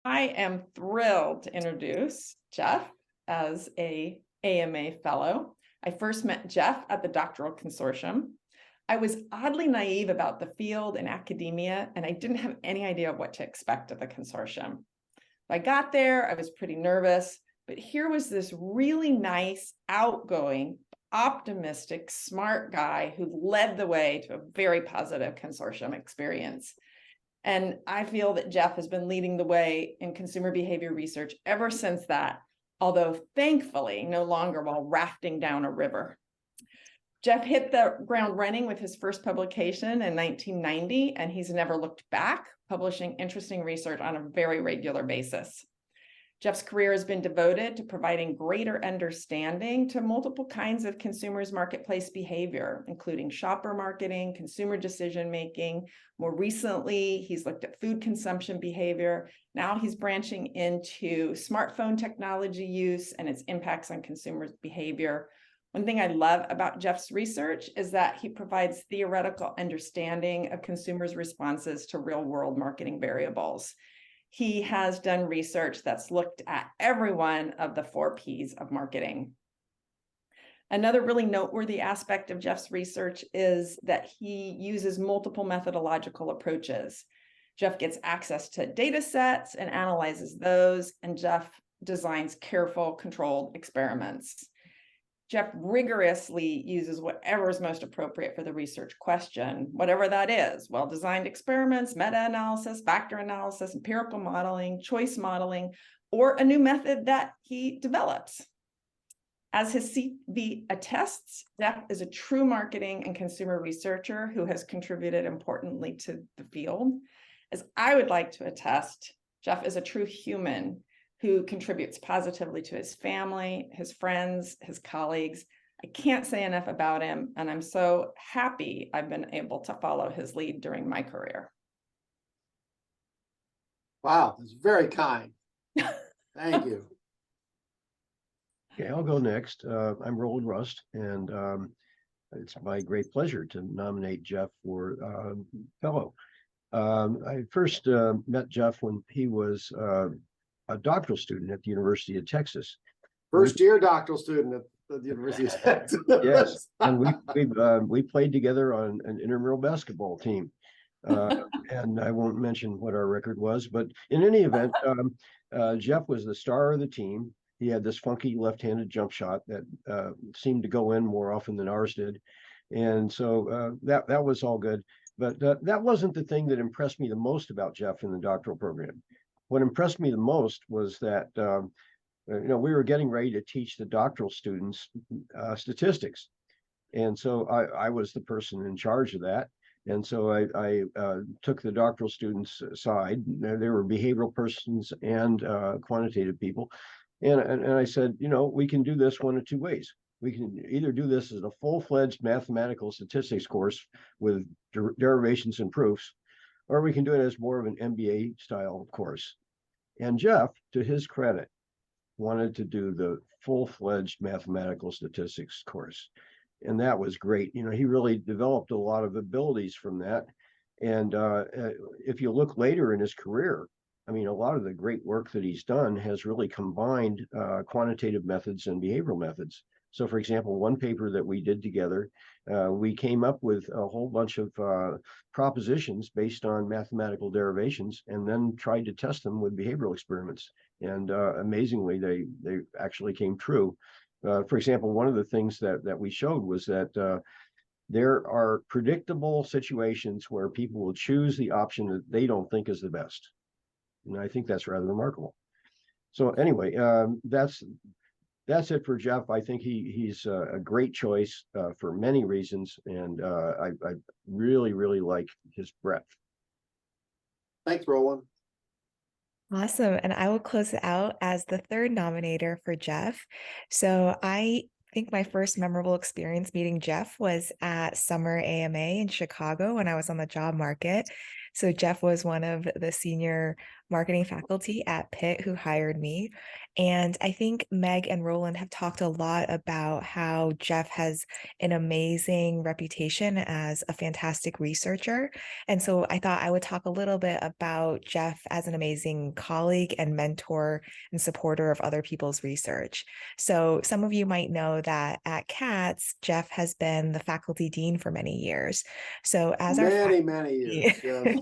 I am thrilled to introduce Jeff as a AMA fellow. I first met Jeff at the Doctoral Consortium. I was oddly naive about the field and academia, and I didn't have any idea what to expect at the consortium. I got there, I was pretty nervous, but here was this really nice, outgoing, optimistic, smart guy who led the way to a very positive consortium experience. And I feel that Jeff has been leading the way in consumer behavior research ever since that, although thankfully no longer while rafting down a river. Jeff hit the ground running with his first publication in 1990, and he's never looked back, publishing interesting research on a very regular basis. Jeff's career has been devoted to providing greater understanding to multiple kinds of consumers' marketplace behavior, including shopper marketing, consumer decision-making. More recently, he's looked at food consumption behavior. Now he's branching into smartphone technology use and its impacts on consumers' behavior. One thing I love about Jeff's research is that he provides theoretical understanding of consumers' responses to real-world marketing variables. He has done research that's looked at every one of the 4 Ps of marketing. Another really noteworthy aspect of Jeff's research is that he uses multiple methodological approaches. Jeff gets access to data sets and analyzes those, and Jeff designs careful, controlled experiments. Jeff rigorously uses whatever is most appropriate for the research question, whatever that is, well-designed experiments, meta-analysis, factor analysis, empirical modeling, choice modeling, or a new method that he develops. As his CV attests, Jeff is a true marketing and consumer researcher who has contributed importantly to the field. As I would like to attest, Jeff is a true human who contributes positively to his family, his friends, his colleagues. I can't say enough about him, and I'm so happy I've been able to follow his lead during my career. Wow, that's very kind. Thank you. Okay, I'll go next. I'm Roland Rust, and it's my great pleasure to nominate Jeff for fellow. I first met Jeff when he was a doctoral student at the University of Texas. First year doctoral student at the University of Texas. Yes, and we played together on an intramural basketball team. And I won't mention what our record was, but in any event, Jeff was the star of the team. He had this funky left-handed jump shot that seemed to go in more often than ours did. And so that was all good. But that wasn't the thing that impressed me the most about Jeff in the doctoral program. What impressed me the most was that we were getting ready to teach the doctoral students statistics, and so I was the person in charge of that. And so I took the doctoral students aside. There were behavioral persons and quantitative people, and I said, we can do this one of 2 ways. We can either do this as a full-fledged mathematical statistics course with derivations and proofs, or we can do it as more of an MBA style course. And Jeff, to his credit, wanted to do the full-fledged mathematical statistics course. And that was great. He really developed a lot of abilities from that. And if you look later in his career, a lot of the great work that he's done has really combined quantitative methods and behavioral methods. So, for example, one paper that we did together, we came up with a whole bunch of propositions based on mathematical derivations and then tried to test them with behavioral experiments. And amazingly, they actually came true. For example, one of the things that we showed was that there are predictable situations where people will choose the option that they don't think is the best. And I think that's rather remarkable. So anyway, that's it for Jeff. I think he's a great choice for many reasons, and I really, really like his breadth. Thanks, Roland. Awesome. And I will close it out as the third nominator for Jeff. So I think my first memorable experience meeting Jeff was at Summer AMA in Chicago when I was on the job market. So Jeff was one of the senior marketing faculty at Pitt who hired me. And I think Meg and Roland have talked a lot about how Jeff has an amazing reputation as a fantastic researcher. And so I thought I would talk a little bit about Jeff as an amazing colleague and mentor and supporter of other people's research. So some of you might know that at CATS, Jeff has been the faculty dean for many years. So as our Many years. Yes.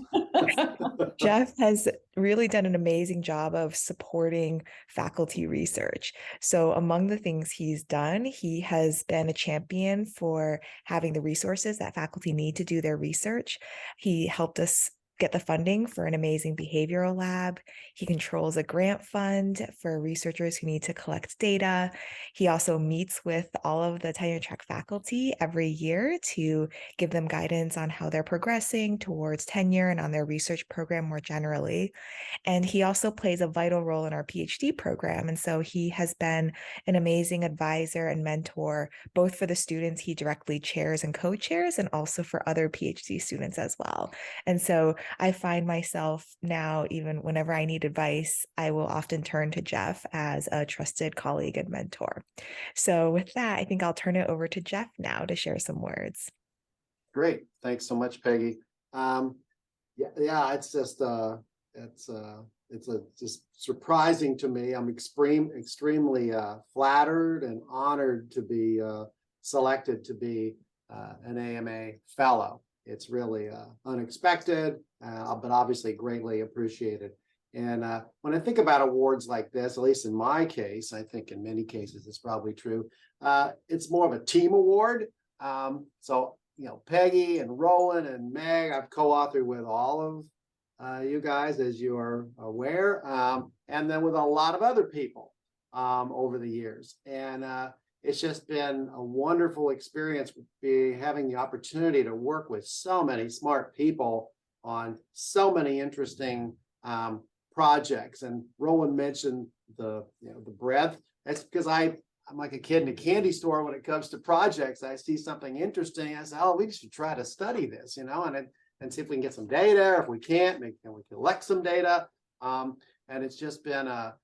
Jeff has really done an amazing job of supporting faculty research. So among the things he's done, he has been a champion for having the resources that faculty need to do their research. He helped us get the funding for an amazing behavioral lab. He controls a grant fund for researchers who need to collect data. He also meets with all of the tenure track faculty every year to give them guidance on how they're progressing towards tenure and on their research program more generally. And he also plays a vital role in our PhD program. And so he has been an amazing advisor and mentor, both for the students he directly chairs and co-chairs, and also for other PhD students as well. And so I find myself now, even whenever I need advice, I will often turn to Jeff as a trusted colleague and mentor. So with that, I think I'll turn it over to Jeff now to share some words. Great. Thanks so much, Peggy. It's just just surprising to me. I'm extremely flattered and honored to be selected to be an AMA fellow. It's really unexpected, but obviously greatly appreciated. And when I think about awards like this, at least in my case, I think in many cases it's probably true, it's more of a team award. So, Peggy and Roland and Meg, I've co-authored with all of you guys, as you are aware, and then with a lot of other people over the years. And it's just been a wonderful experience having the opportunity to work with so many smart people on so many interesting projects. And Roland mentioned the breadth. That's because I'm like a kid in a candy store when it comes to projects. I see something interesting, I say, oh, we should try to study this, and see if we can get some data. If we can't, we collect some data. And it's just been a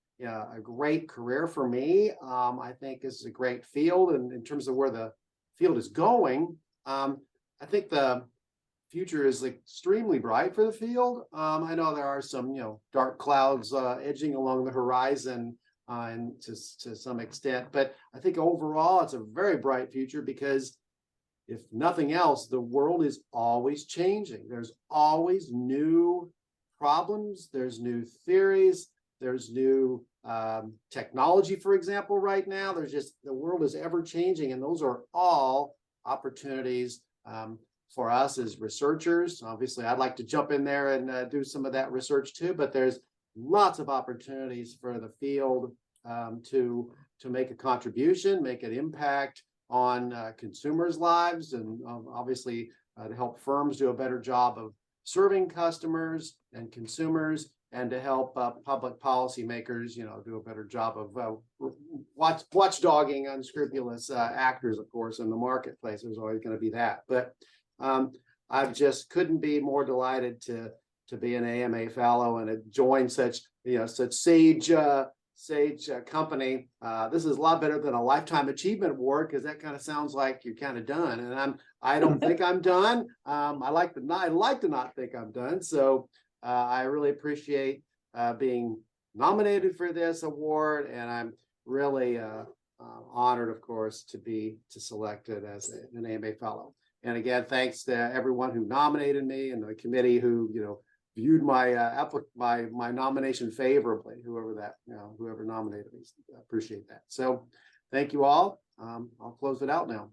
great career for me. I think this is a great field, and in terms of where the field is going, I think the future is extremely bright for the field. I know there are some dark clouds edging along the horizon, and to some extent, but I think overall it's a very bright future, because if nothing else, the world is always changing. There's always new problems. There's new theories. There's new technology, for example, right now. The world is ever changing, and those are all opportunities for us as researchers. Obviously, I'd like to jump in there and do some of that research too, but there's lots of opportunities for the field to make a contribution, make an impact on consumers' lives, and obviously to help firms do a better job of serving customers and consumers, and to help public policymakers, do a better job of watchdogging unscrupulous actors, of course, in the marketplace. There's always going to be that. But I just couldn't be more delighted to be an AMA fellow and to join such sage company. This is a lot better than a lifetime achievement award, because that kind of sounds like you're kind of done, and I don't think I'm done. I like to not think I'm done. So I really appreciate being nominated for this award, and I'm really honored, of course, to be selected as an AMA fellow. And again, thanks to everyone who nominated me, and the committee who viewed my my nomination favorably, whoever nominated me. I appreciate that. So thank you all. I'll close it out now.